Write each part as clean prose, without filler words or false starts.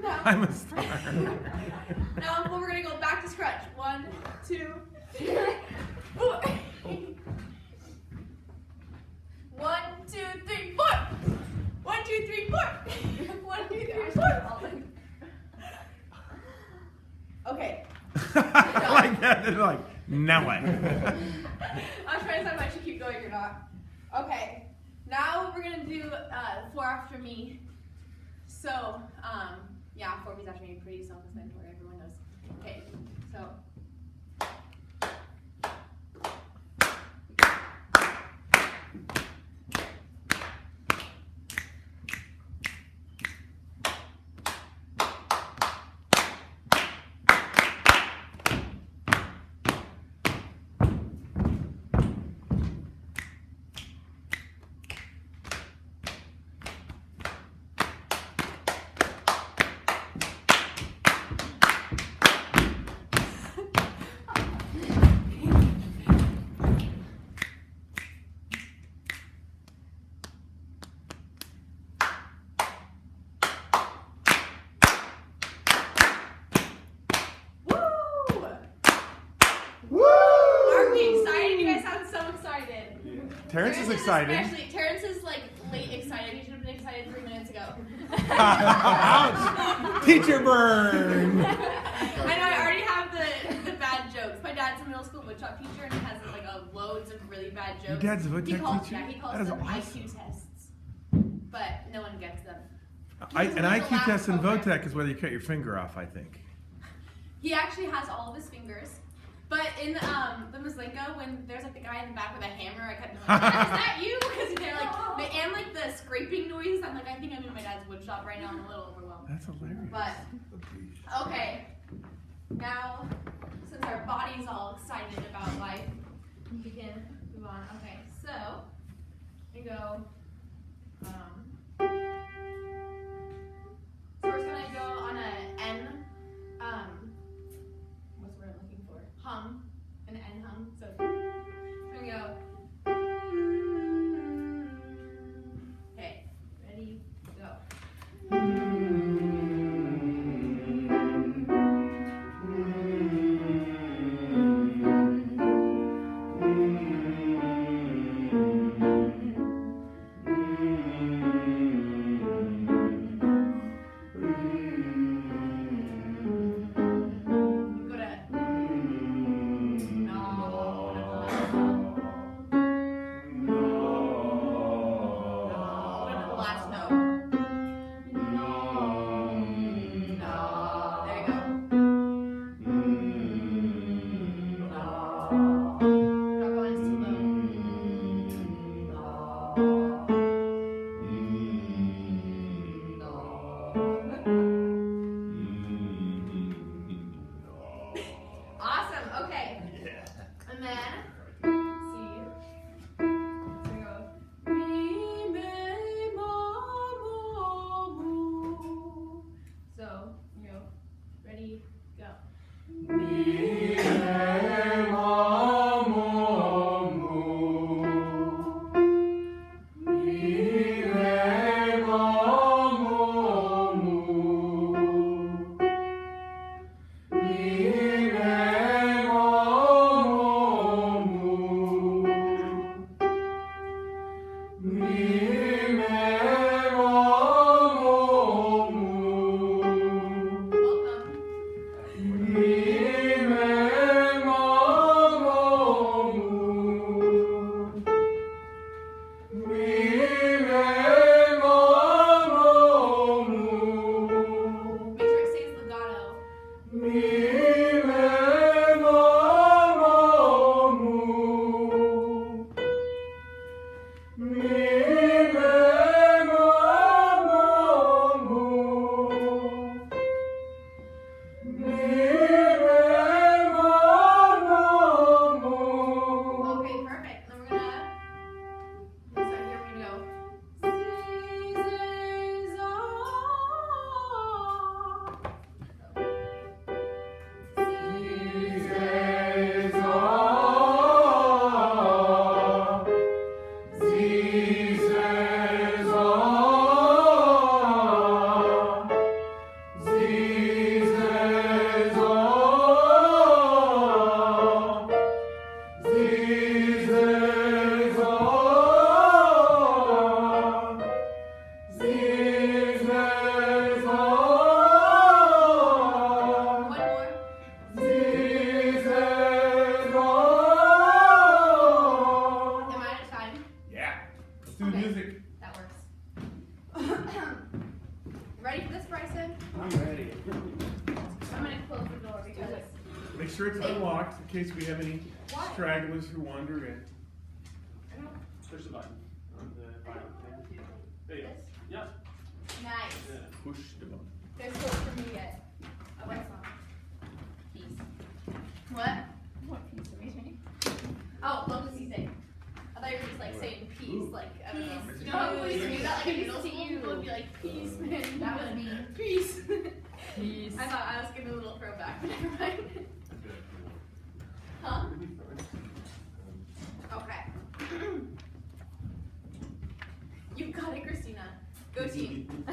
Now, I'm a star. now we're going to go back to scratch. 1, 2, 3, 4. 1, 2, 3, 4. 1, 2, 3, 4. 1, 2, 3, 4. Okay. Like that. They're like, now what? I'm trying to decide if I should keep going or not. Okay. Now we're going to do 4 after me. So, yeah, 4 beats after me, pretty self-explanatory, everyone knows. Okay, so. Terrence is excited. Especially, Terrence is like late excited. He should have been excited 3 minutes ago. Ouch! Teacher burn! I know, I already have the bad jokes. My dad's a middle school woodshop teacher and he has like loads of really bad jokes. Your dad's a woodshop teacher? Yeah, he calls That is them awesome. IQ tests. But no one gets them. An IQ test in VOTEC is whether you cut your finger off, I think. He actually has all of his fingers. But in the Maslinka, when there's like the guy in the back with a hammer, I kept like, Dad, is that you? Because they're like, and like the scraping noise. I'm like, I think I'm in my dad's wood shop right now. I'm a little overwhelmed. That's hilarious. But, okay. Now, since our body's all excited about life, we can move on. Okay, so, we go, so we're just gonna go on a N, what's the word I'm looking for? Hum, an N hum. So, here we go. Okay, ready, go. locked in case we have any Why? stragglers who wander in. Push the button on the bottom thing. There you go. This? Yeah. Nice. Yeah. Push the button. There's hope for me yet. Oh, what's not? Peace. What? What piece of me? Oh, what was he saying? I thought you were just like saying peace, Ooh. like I don't know. Peace. You know how police do that, like in Peace middle to school, you. people would be like peace, man. That was me. Peace. Peace. I thought I was giving a little throwback, but never mind. Huh? Okay. You got it, Christina. Go team.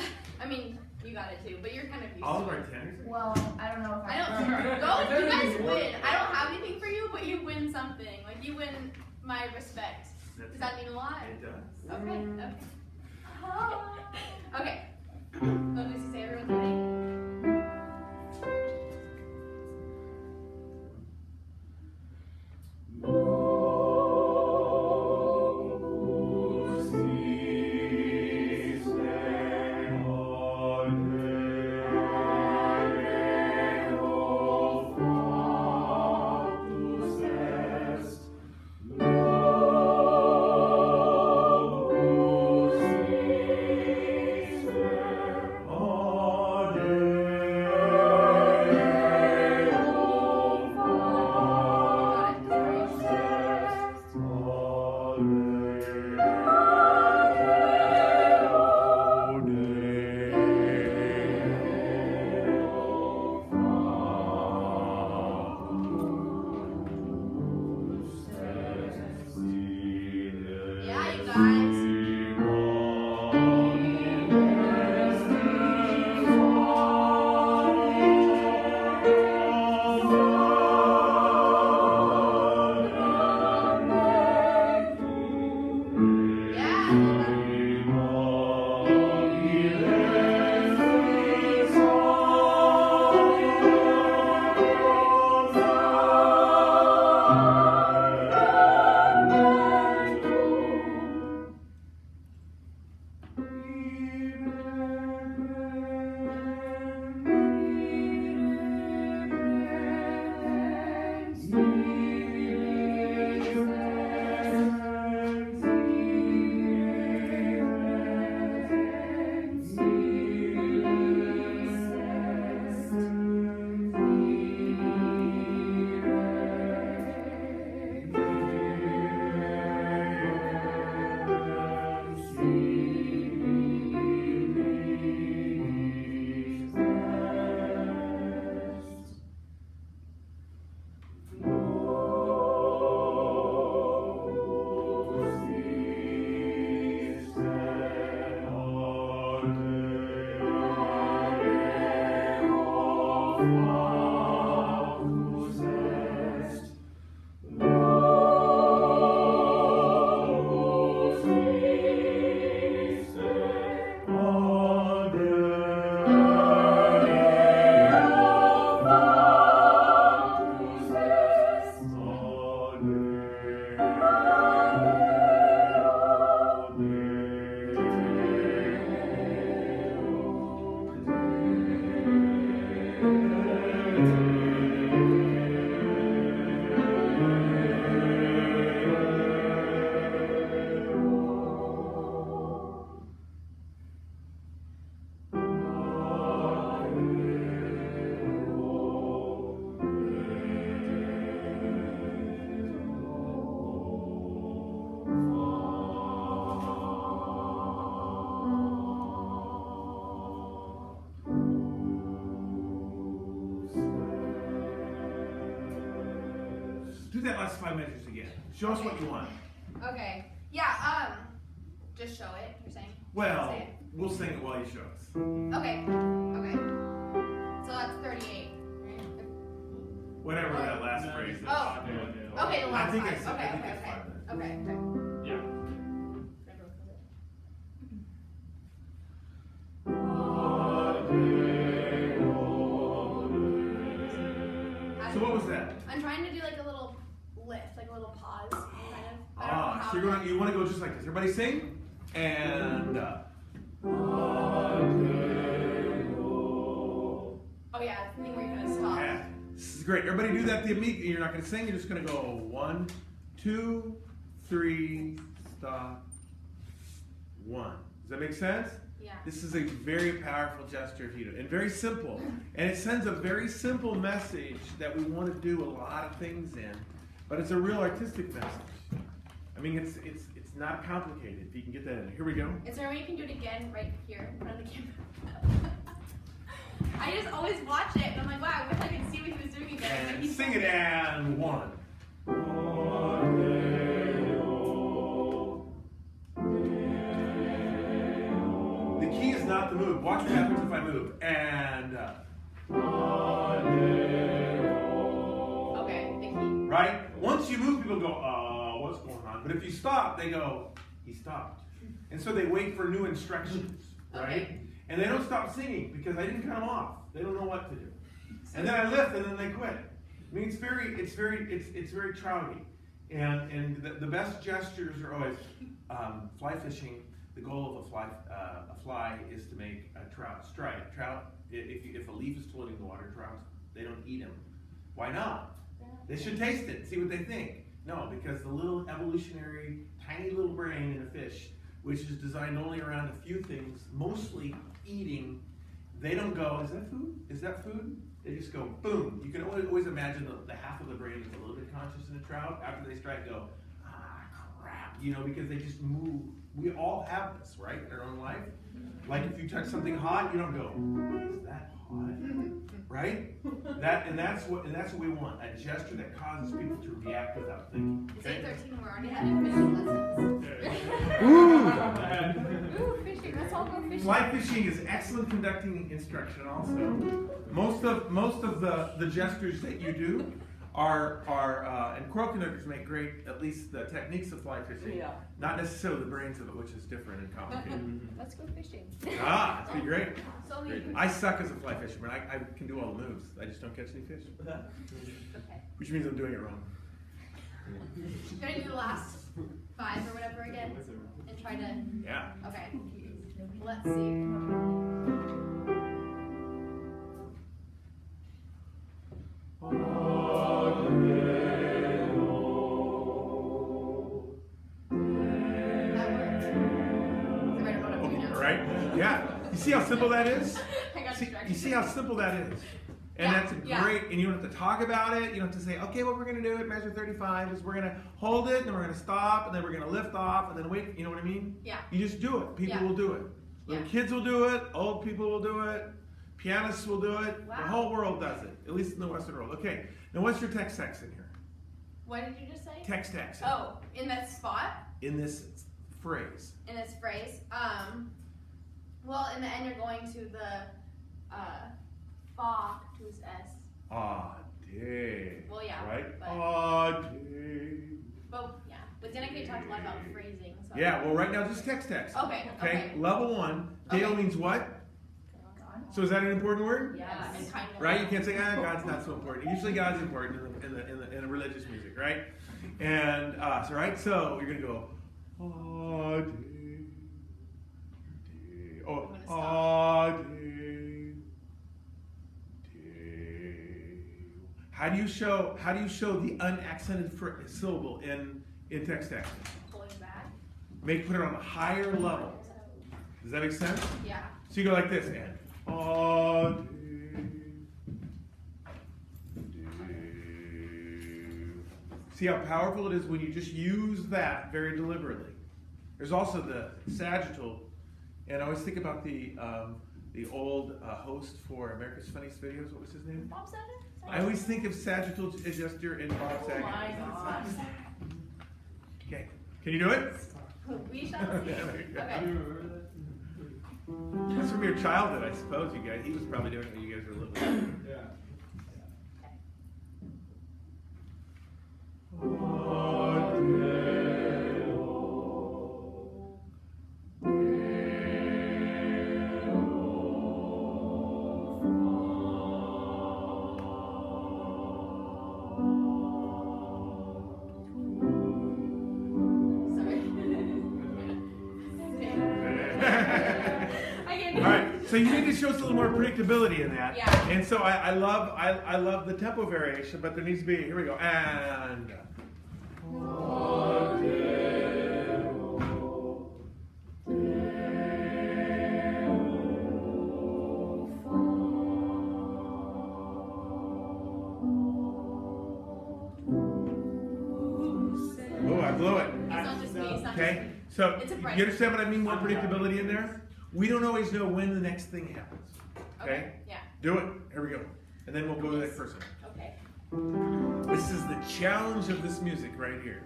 I mean, you got it too, but you're kind of used All to of our it. tenors? Well, I don't know if I don't. Go. You guys win. I don't have anything for you, but you win something. Like you win my respect. Does that mean a lot? It does. Okay. Okay. Okay. What does he say? Everyone's ready. Yeah, you guys. Do that last 5 measures again. Show us what you want. Okay. Yeah. Just show it. You're saying. Well, Say it. we'll sing it while you show us. Okay. Okay. So that's 38. Whatever that last phrase is. Oh. Okay, the I last think five. it's- I Okay, think okay, it's okay. 5 minutes. Okay, okay. Yeah. So what was that? I'm trying to do like a little lift, like a little pause, kind of. I don't know how So you want to go just like this. Everybody sing and. Oh yeah, it's the thing where you're gonna stop. Yeah. great. Everybody do that. You're not going to sing. You're just going to go 1, 2, 3, stop, 1. Does that make sense? Yeah. This is a very powerful gesture if you do, and very simple. And it sends a very simple message that we want to do a lot of things in, but it's a real artistic message. I mean, it's not complicated. If you can get that in. Here we go. Is there a way you can do it again right here in front of the camera? I just always watch it, and I'm like, wow, I wish I could see what he was doing again. And sing it, and 1. The key is not the move. Watch what happens if I move. And Okay, the key. right? Once you move, people go, what's going on? But if you stop, they go, he stopped. And so they wait for new instructions, right? Okay. And they don't stop singing because I didn't cut them off. They don't know what to do. And then I lift, and then they quit. I mean, it's very trouty. And the best gestures are always fly fishing. The goal of a fly is to make a trout strike. Trout, if a leaf is floating in the water, trouts, they don't eat them. Why not? They should taste it and see what they think. No, because the little evolutionary, tiny little brain in a fish, which is designed only around a few things, mostly eating, they don't go, is that food? Is that food? They just go, boom. You can always imagine the half of the brain is a little bit conscious in a trout. After they strike, go, crap, because they just move. We all have this, right, in our own life. Like if you touch something hot, you don't go, is that hot? Right? That's what we want. A gesture that causes people to react without thinking. It's 8:13 and we're already having fishing lessons. Ooh, fishing. Let's all go fishing. Fly fishing is excellent conducting instruction also. Most of the gestures that you do are and choral conductors make great, at least the techniques of fly fishing. Yeah. Not necessarily the brains of it, which is different and complicated. Let's go fishing. It'd be great. So Great. I suck as a fly fisherman. I can do all the moves. I just don't catch any fish. Okay. Which means I'm doing it wrong. Can I do the last 5 or whatever again? And try to. Yeah. Okay. Let's see. That worked. So I don't know what I'm doing now. Right? Yeah. You see how simple that is? I got distracted. You see how simple that is? And Yeah, that's yeah. great. And you don't have to talk about it. You don't have to say, okay, what we're going to do at measure 35 is we're going to hold it, and then we're going to stop, and then we're going to lift off, and then wait. You know what I mean? Yeah. You just do it. People Yeah. will do it. Little Yeah. kids will do it. Old people will do it. Pianists will do it. Wow. The whole world does it, at least in the Western world. Okay. Now, what's your text in here? What did you just say? Text. Oh, in that spot? In this phrase. In this phrase? Well, in the end, you're going to the fa to his s. Ah, day. Well, yeah, Right? but- Ah, day. But yeah, but then I could talk a lot about phrasing. So. Yeah, well, right now, just text. Okay. Okay, level 1. Deo Okay. means what? So is that an important word? Yeah, and kind of. Right? You can't say, God's not so important. Usually God's important in the religious music, right? And so you're going to go, ah, day, day. Oh, I'm gonna stop. ah, day, day. How do you show the unaccented syllable in text action? Pulling back. Put it on a higher level. Does that make sense? Yeah. So you go like this, and see how powerful it is when you just use that very deliberately. There's also the sagittal, and I always think about the old host for America's Funniest Videos. What was his name? Bob said it? I always think of sagittal gesture in Bob Oh Saget. my gosh. Okay, can you do it? We shall see. Okay. That's from your childhood, I suppose. You guys, he was probably doing it when you guys were little. Yeah. Sorry. I All right, so So you need to show us a little more predictability in that. Yeah. And so I love the tempo variation, but there needs to be, here we go, and. Oh, I blew it. It's not just me. It's not Okay, so It's a you Bryce. understand what I mean? More predictability in there. We don't always know when the next thing happens. Okay, Yeah. do it. Here we go, and then we'll go to that person. Okay. This is the challenge of this music right here.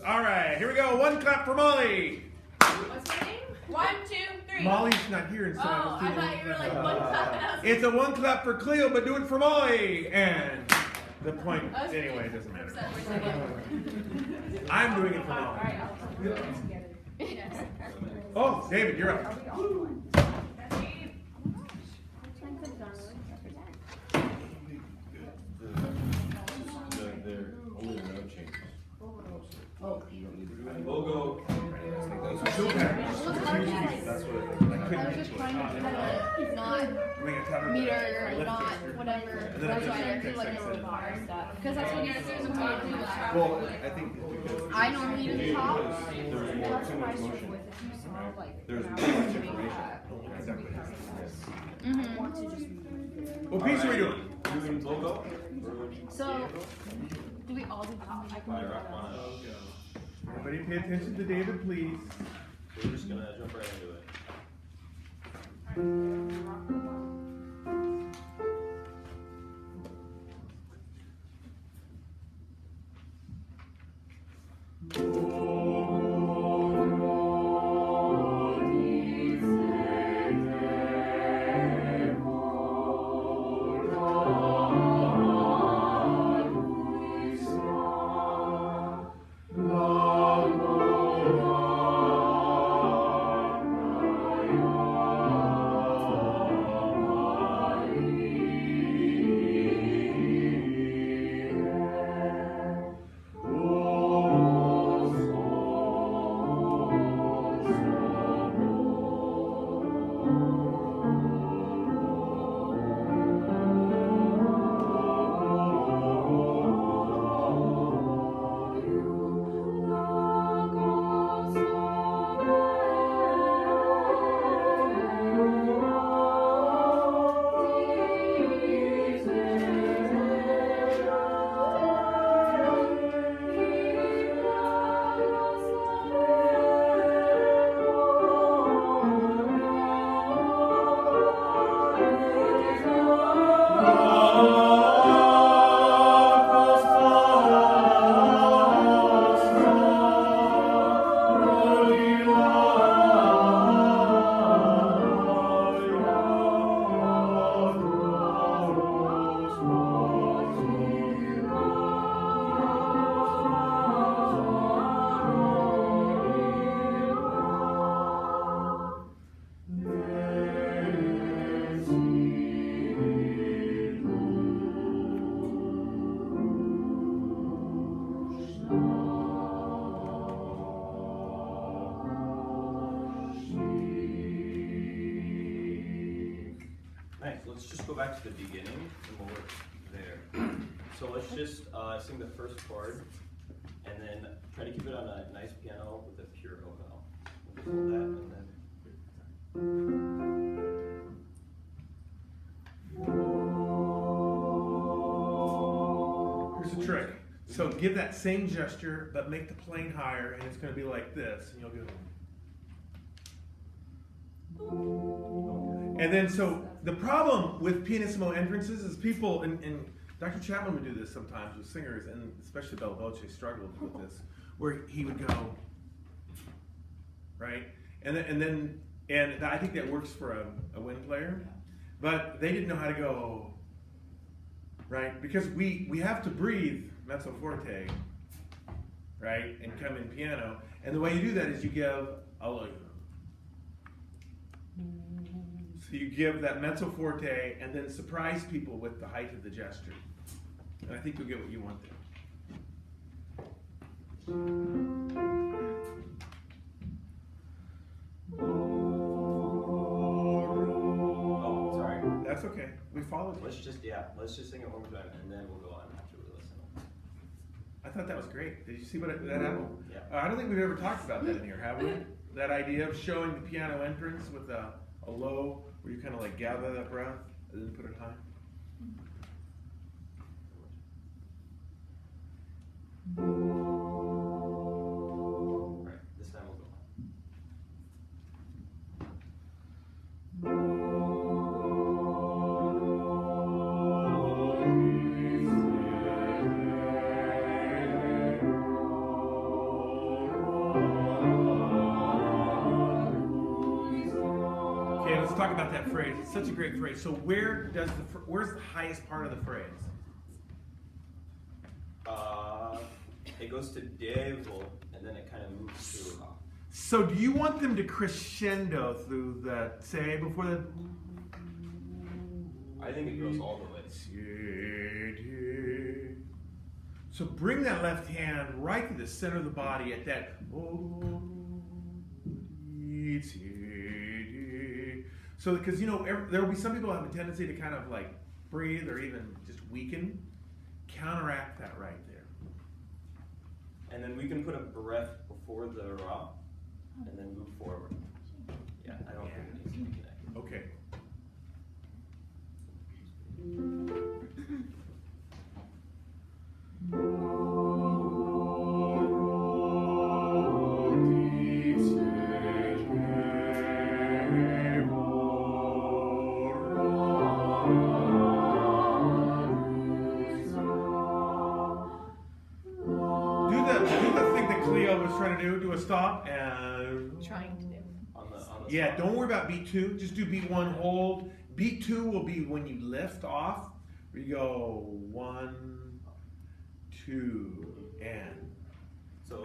All right, here we go. One clap for Molly. What's my name? 1, 2, 3. Molly's not here, and so Oh, I was I doing thought you were like one clap. It's a one clap for Cleo, but do it for Molly. And the point, I was anyway, it doesn't matter. upset for a second. I'm doing it for Molly. Alright, I'll put it together. Yes. Oh, David, you're up. Are we all one? We'll go. Two packs. That's what I was just trying to not Doing a cover. meter or not whatever. And then That's I why I just feel like text it's it. bar stuff. Because that's what you're doing. Well, I think because I normally do the top. there's more That's too what I much struggle motion. with. It's too small, like, There's when I too was much doing information. that. Exactly. I want to just. What piece are we doing? Doing logo. So, do we all do top? I can do that. Everybody pay attention to David, please. We're just gonna jump right into it. Nice. Let's just go back to the beginning and we'll work there. So let's just sing the first chord and then try to keep it on a nice piano with a pure O vowel. We'll just hold that and then. Here's a trick. So give that same gesture, but make the plane higher, and it's going to be like this, and you'll go. And then, so the problem with pianissimo entrances is people, and Dr. Chapman would do this sometimes with singers, and especially Bella Voce struggled with this, where he would go, right? And I think that works for a wind player, but they didn't know how to go, right? Because we have to breathe mezzo forte, right? And come in piano. And the way you do that is you give allegro. So you give that mezzo forte and then surprise people with the height of the gesture. And I think you'll get what you want there. Oh, sorry. That's okay. We followed you. Let's just sing it one more time, and then we'll go on after we listen. I thought that was great. Did you see what that happened? Yeah. I don't think we've ever talked about that in here, have we? That idea of showing the piano entrance with a low, where you kind of like gather that breath and then put it high. Right. This time we'll go on. Okay, let's talk about that phrase. It's such a great phrase. So where's the highest part of the phrase? It goes to devo, and then it kind of moves to ra. So do you want them to crescendo through the say before the? I think it goes all the way. So bring that left hand right to the center of the body at that. So because there will be some people who have a tendency to kind of like breathe or even just weaken. Counteract that right there. And then we can put a breath before the ra, and then move forward. Yeah, I don't think it needs to be connected. Okay. Do a stop and Trying to do. On the yeah, spot. don't worry about beat 2. Just do beat 1, hold. Beat 2 will be when you lift off. Where you go 1, 2, and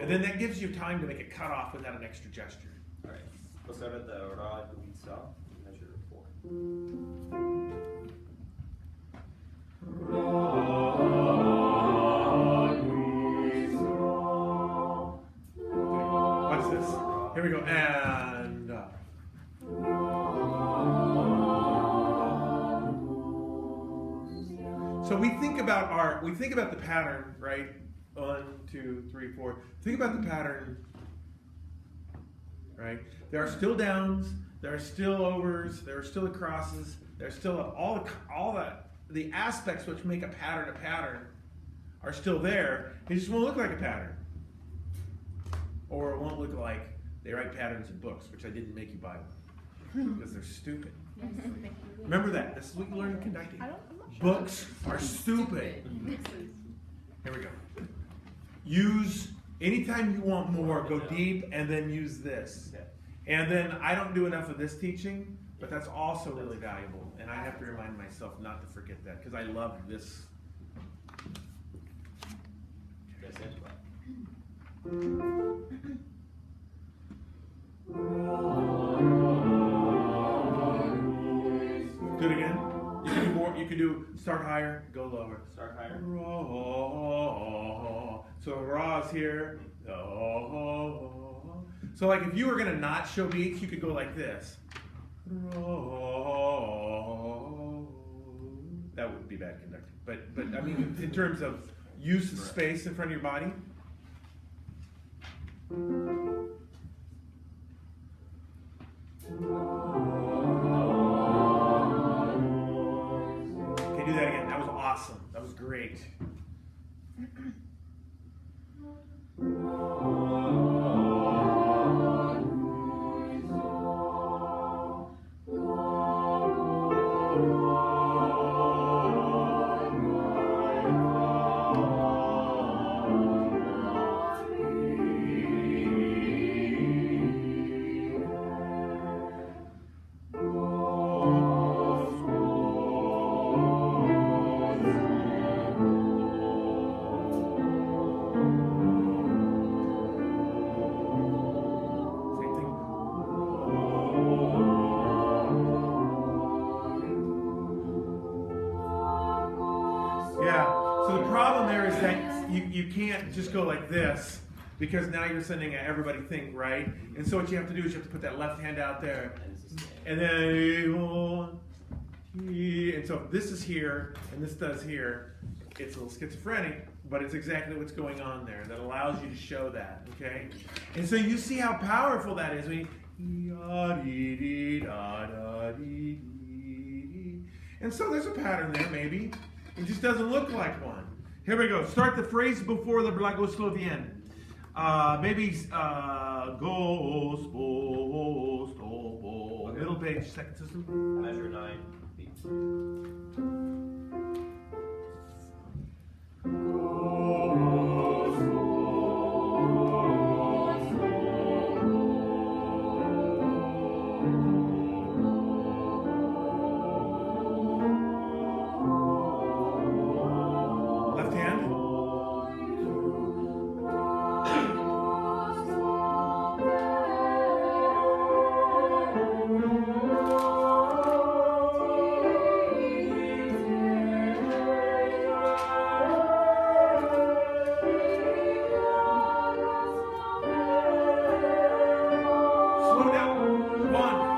then that gives you time to make it cut off without an extra gesture. All right. We'll start at the ra duitsa, measure 4. Watch this. Here we go. And so we think about the pattern, right? 1, 2, 3, 4. Think about the pattern, right? There are still downs, there are still overs, there are still the crosses, there's still all the aspects which make a pattern are still there. It just won't look like a pattern. Or it won't look like they write patterns in books, which I didn't make you buy one, because they're stupid. Remember that. This is what you learn in conducting. Books are stupid. Here we go. Use, anytime you want more, go deep and then use this. And then I don't do enough of this teaching, but that's also really valuable. And I have to remind myself not to forget that, because I love this. Yes, that's right. Do it again. You can do more. You can do start higher, go lower. Start higher. So ra is here. So like if you were gonna not show beats, you could go like this. That would be bad conducting. But I mean, in terms of use of space in front of your body. Okay, do that again. That was awesome. That was great. So the problem there is that you can't just go like this, because now you're sending an everybody think, right? And so what you have to do is you have to put that left hand out there, and then, and so if this is here, and this does here, it's a little schizophrenic, but it's exactly what's going on there that allows you to show that, okay? And so you see how powerful that is. And so there's a pattern there, maybe. It just doesn't look like one. Here we go. Start the phrase before the Blagoslovian. Maybe Gospo, middle page, second system. Measure 9, beat. Left hand. Slow down. 1,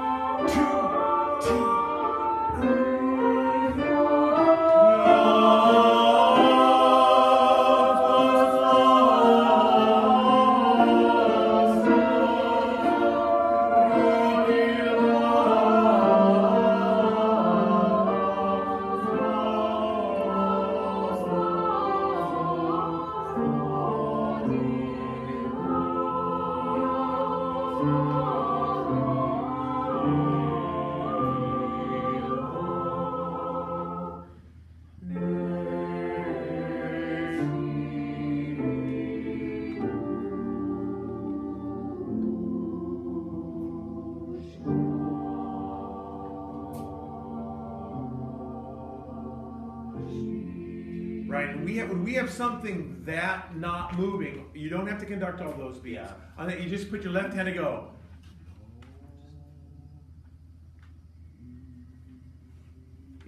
Right, and when we have something that not moving, you don't have to conduct all those beats. Yeah. On that, you just put your left hand to go.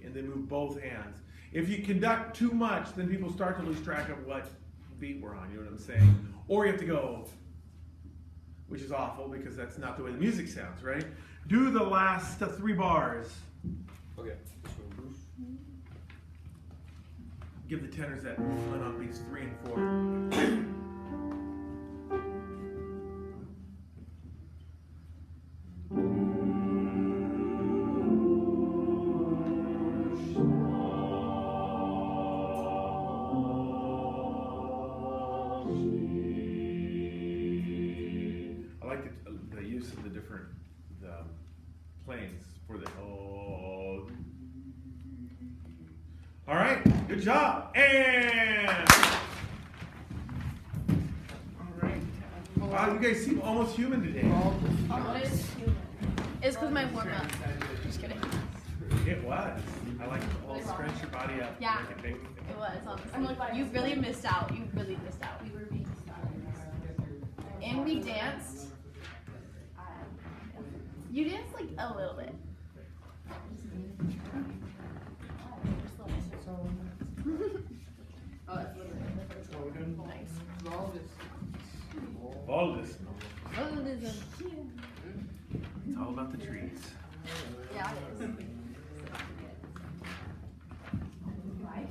And then move both hands. If you conduct too much, then people start to lose track of what beat we're on, you know what I'm saying? Or you have to go, which is awful because that's not the way the music sounds, right? Do the last 3 bars. Okay. Give the tenors that fun on beats 3 and 4. I like the use of the different planes for the oh. All right, good job. And all right. Wow, you guys seem almost human today. It's because my warm up. Just kidding. It was. I like to all stretch your body up. Yeah. Like a big, It was, honestly. You really missed out. You really missed out. We were being And we danced. You danced like a little bit. Oh, that's literally Nice. all this. Oh, there's a It's all about the trees. yeah, it is. Right.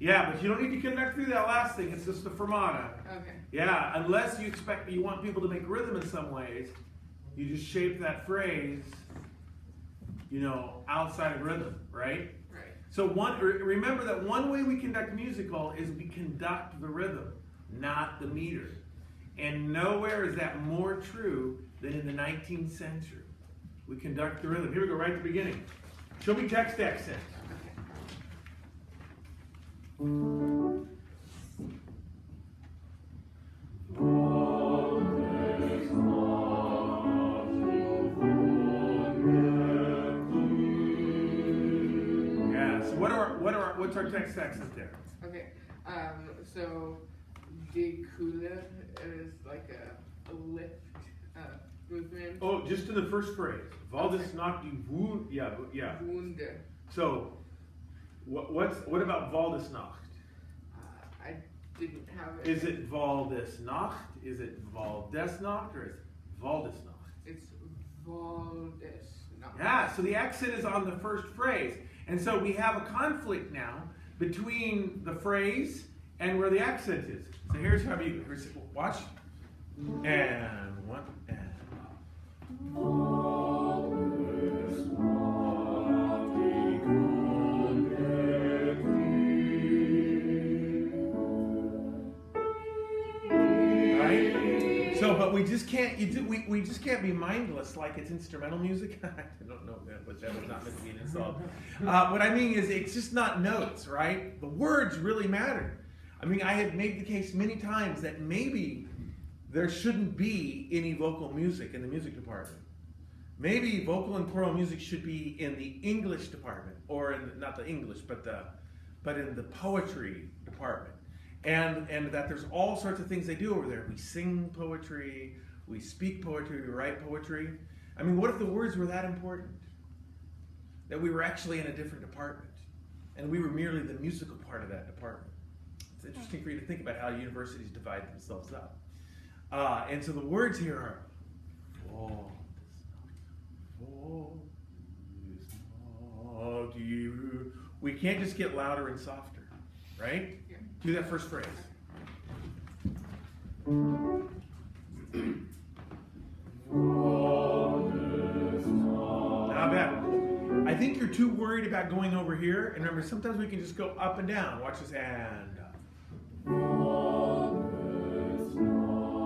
Yeah, but you don't need to conduct through that last thing. It's just the fermata. Okay. Yeah, unless you want people to make rhythm in some ways, you just shape that phrase, outside of rhythm, right? Right. So remember that one way we conduct musical is we conduct the rhythm, not the meter. And nowhere is that more true than in the 19th century. We conduct the rhythm. Here we go, right at the beginning. Show me text accent. Yeah, so what's our text accent there? Okay. So die Kule is like a lift movement. Oh, just in the first phrase. Valdis nach die Wunde. Yeah. Wunde. So, what about Waldesnacht? I didn't have it. Is it Waldesnacht? Is it Waldesnacht? Or is it Waldesnacht? It's Valdis. Yeah, so the accent is on the first phrase. And so we have a conflict now between the phrase and where the accent is. So here's how watch. And one, and. Right? So, but we just can't. We just can't be mindless like it's instrumental music. I don't know that was not meant to be an insult. What I mean is, it's just not notes, right? The words really matter. I mean, I have made the case many times that maybe there shouldn't be any vocal music in the music department. Maybe vocal and choral music should be in the English department, or not the English, but in the poetry department. And that there's all sorts of things they do over there. We sing poetry, we speak poetry, we write poetry. I mean, what if the words were that important? That we were actually in a different department, and we were merely the musical part of that department. It's interesting for you to think about how universities divide themselves up. And so the words here are, we can't just get louder and softer, right? Yeah. Do that first phrase. Not bad. I think you're too worried about going over here. And remember, sometimes we can just go up and down. Watch this, and up.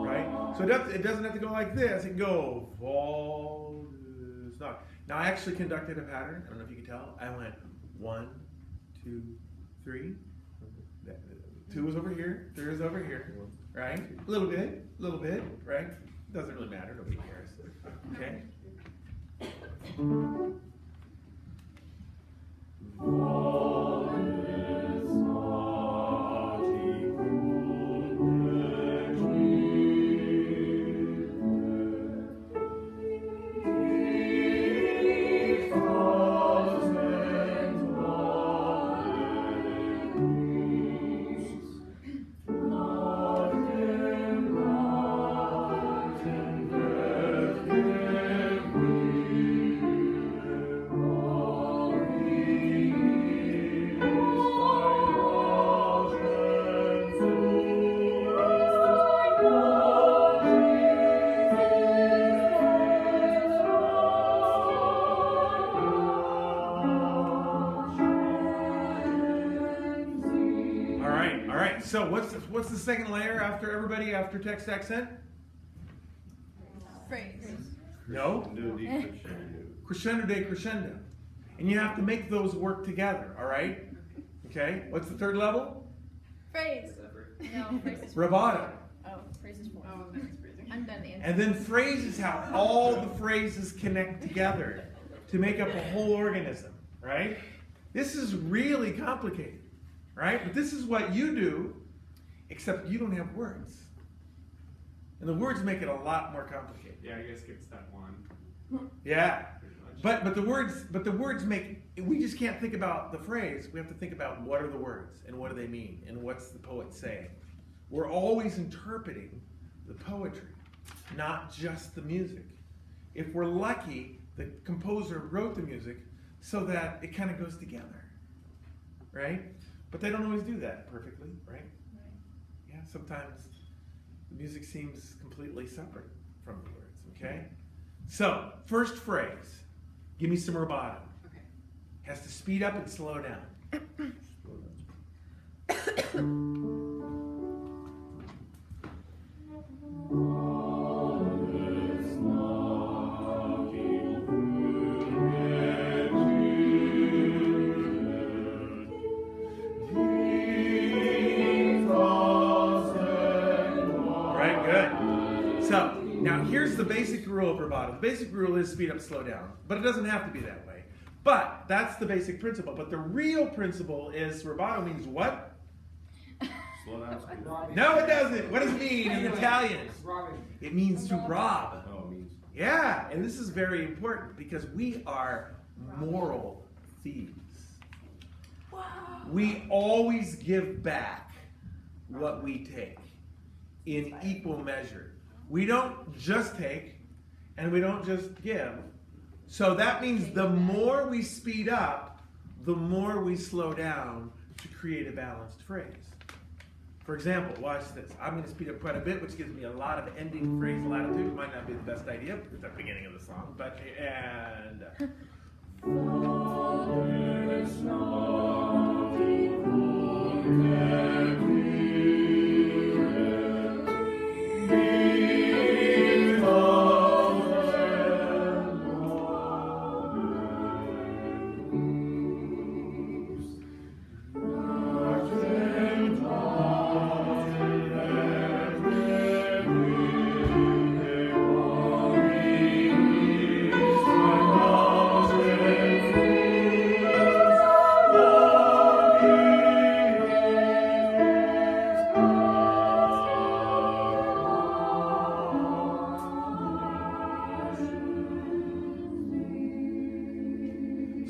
Right? So it doesn't have to go like this. It can go Waldesnacht. Now I actually conducted a pattern. I don't know if you can tell. I went 1, 2, 3. 2 was over here. 3 was over here. Right? A little bit, right? Doesn't really matter. Nobody cares. Okay? So what's the second layer after text accent? Phrase. No. Crescendo de crescendo. And you have to make those work together, all right? Okay? What's the third level? Phrase. No, phrase is Rubato. Oh, phrase is fourth. Oh, that's phrasing. I'm done answering. And then phrase is how all the phrases connect together to make up a whole organism, right? This is really complicated, right? But this is what you do, except you don't have words. And the words make it a lot more complicated. Yeah, I guess skip step 1. Yeah. Pretty much. But the words make, we just can't think about the phrase. We have to think about what are the words and what do they mean and what's the poet saying. We're always interpreting the poetry, not just the music. If we're lucky, the composer wrote the music so that it kind of goes together, right? But they don't always do that perfectly, right? Yeah, sometimes the music seems completely separate from the words, okay? So, first phrase, give me some rubato. Okay. Has to speed up and slow down. Alright, good. So, now here's the basic rule of rubato. The basic rule is speed up, slow down. But it doesn't have to be that way. But that's the basic principle. But the real principle is rubato means what? Slow down, speed up. No, it doesn't. What does it mean in Italian? It means to rob. Oh, it means. Yeah, and this is very important because we are moral thieves. We always give back what we take in equal measure. We don't just take and we don't just give. So that means the more we speed up, the more we slow down to create a balanced phrase. For example, watch this. I'm going to speed up quite a bit, which gives me a lot of ending phrase latitude. It might not be the best idea at the beginning of the song, but and.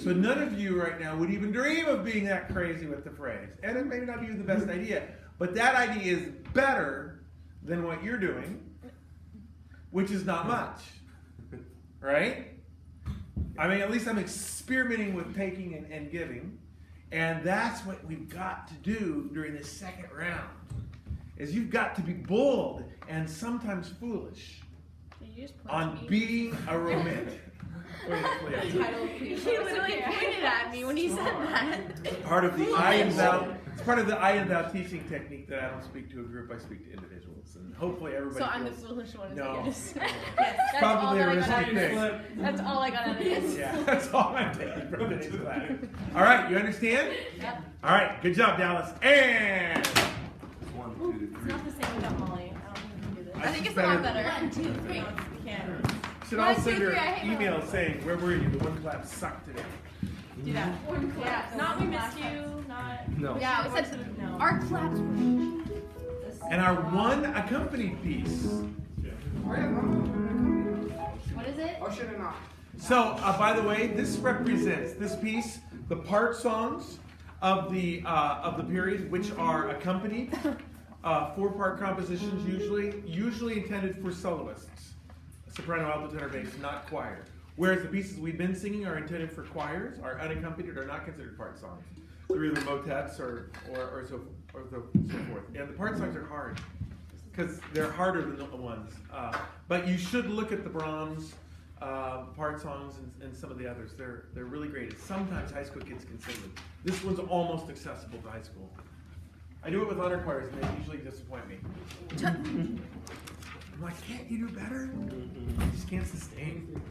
So none of you right now would even dream of being that crazy with the phrase. And it may not be the best idea, but that idea is better than what you're doing, which is not much. Right? I mean, at least I'm experimenting with taking and giving. And that's what we've got to do during this second round. Is you've got to be bold and sometimes foolish Did you just point on to me? being a romantic. Wait, He literally pointed at me when he said that. It's part of the I and thou. It's part of the I and thou teaching technique that I don't speak to a group. I speak to individuals, and hopefully everybody. So I'm the feels, foolish one. Is No. what you're just saying. It's That's probably all a that I risky got. thing. That's all I got out of this. Yeah, that's all I'm taking from today's class. All right, you understand? Yep. All right, good job, Dallas. And 1, 2, It's 3. not the same without Molly. I don't think we can do this. I think it's a lot better. 1, 2, 3. We can. should One, all two, send her three, I hate email saying, "Where were you? The one clap sucked today." Do that. Yeah. Not we missed you. Not. No. Yeah, we said No. our claps were. And our one accompanied piece. What is it? Or should I not? So, by the way, this represents this piece, the part songs of the period, which are accompanied, 4-part compositions usually intended for soloists, soprano, alto, tenor, bass, not choir. Whereas the pieces we've been singing are intended for choirs, are unaccompanied, or not considered part songs. They're either motets or so forth. And the part songs are hard because they're harder than the ones. But you should look at the Brahms part songs and some of the others. They're really great. Sometimes high school kids can sing them. This one's almost accessible to high school. I do it with honor choirs, and they usually disappoint me. I'm like, can't you do better? I just can't sustain.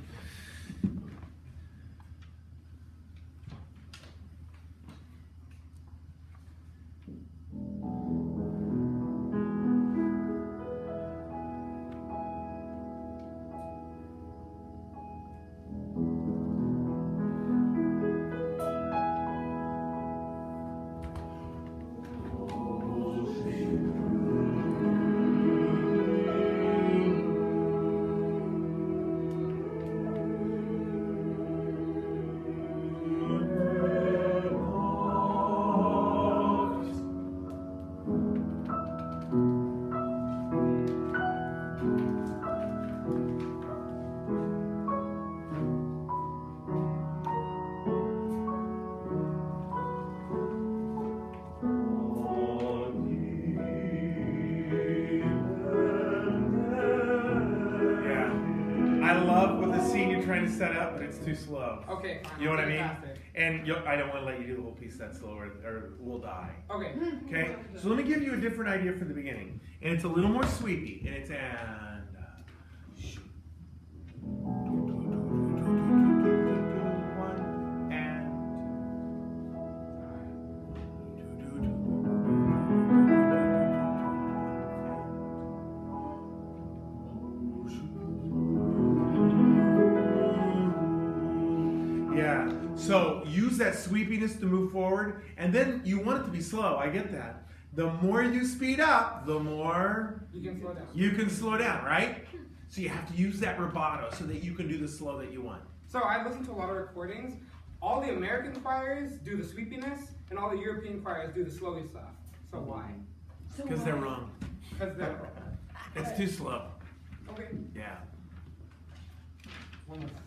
is set up, but it's too slow. Okay, fine. You know what I I'll do it mean? faster. And I don't want to let you do the whole piece that slow, or we'll die. Okay. Okay? So let me give you a different idea from the beginning. And it's a little more sweepy. And it's one and yeah. So use that sweepiness to move forward, and then you want it to be slow. I get that. The more you speed up, the more You can slow down. you can slow down, right? So you have to use that rubato so that you can do the slow that you want. So I listened to a lot of recordings. All the American choirs do the sweepiness, and all the European choirs do the slowy stuff. So why? Because they're wrong. Because they're It's too slow. okay. Yeah. One more time.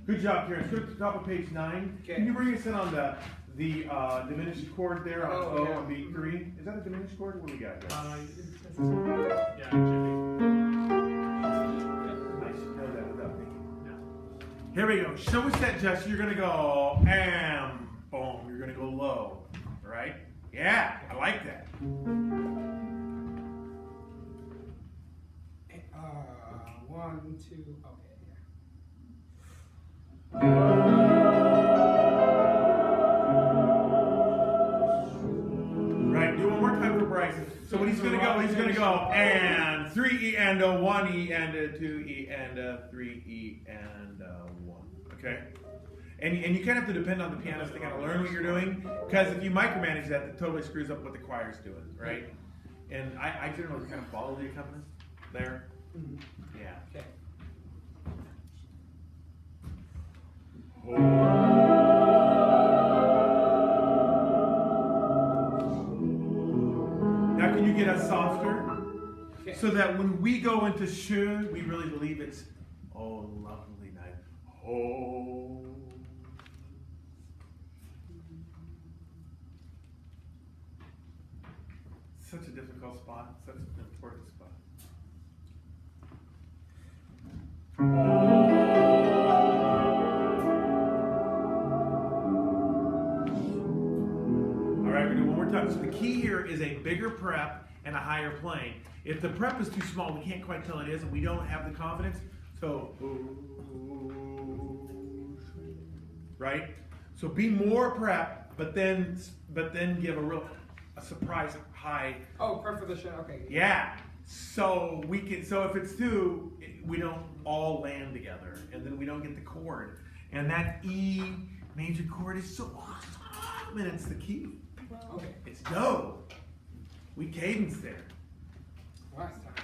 Good job, Karen. Let's go to the top of page 9. Okay. Can you bring us in on the diminished chord there on Oh, O yeah. on beat 3? Is that a diminished chord? What do we got here? Yeah, Jimmy. I should know that without thinking. Here we go. Show us that gesture. You're going to go am, boom. You're going to go low. Right? Yeah, I like that. 1, 2, okay, yeah. Right, do one more time for Bryce. So when he's gonna go, and 3 E and a 1 E and a 2 E and a 3 E and a 1. Okay? And you kind of have to depend on the pianist to kind of learn what you're doing, because if you micromanage that, it totally screws up what the choir's doing, right? And I generally kind of follow the accompanist there. Yeah. Okay. Now can you get us softer? Okay. So that when we go into schön, we really believe it's, oh, lovely night. Oh. Such a difficult spot, such an important spot. All right, we're gonna do one more time. So the key here is a bigger prep and a higher playing. If the prep is too small, we can't quite tell it is, and we don't have the confidence. So, right? So be more prep, but then give a surprise high. Oh, prep for the show, okay. Yeah. So we can. So if it's 2, we don't all land together, and then we don't get the chord. And that E major chord is so awesome, and it's the key. Okay. It's do. We cadence there. Last time.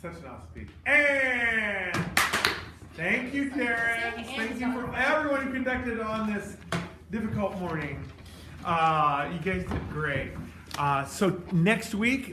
Such an awesome speech. And thank you, Karen. Thank you for everyone who conducted on this difficult morning. You guys did great. So next week,